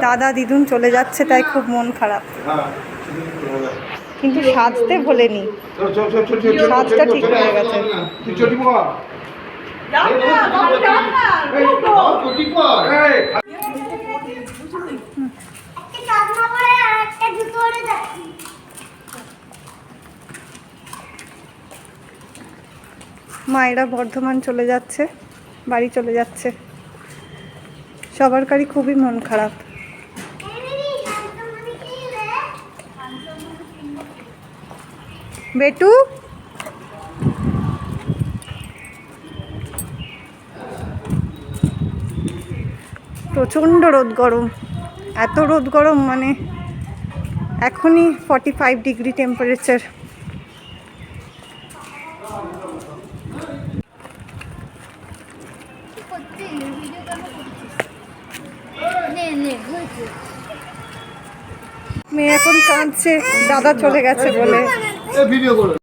দাদা দিদুন চলে যাচ্ছে তাই খুব মন খারাপ, কিন্তু সাজতে ভোলেনি, সাজটা ঠিক হয়ে গেছে। মায়েরা বর্ধমান চলে যাচ্ছে, বাড়ি চলে যাচ্ছে, সবারই খুবই মন খারাপ। বেটু প্রচণ্ড রোদ গরম, এত রোদ গরম মানে এখনই 45 ডিগ্রি টেম্পারেচার। মেয়ে এখন কাঁদছে দাদা চলে গেছে বলে।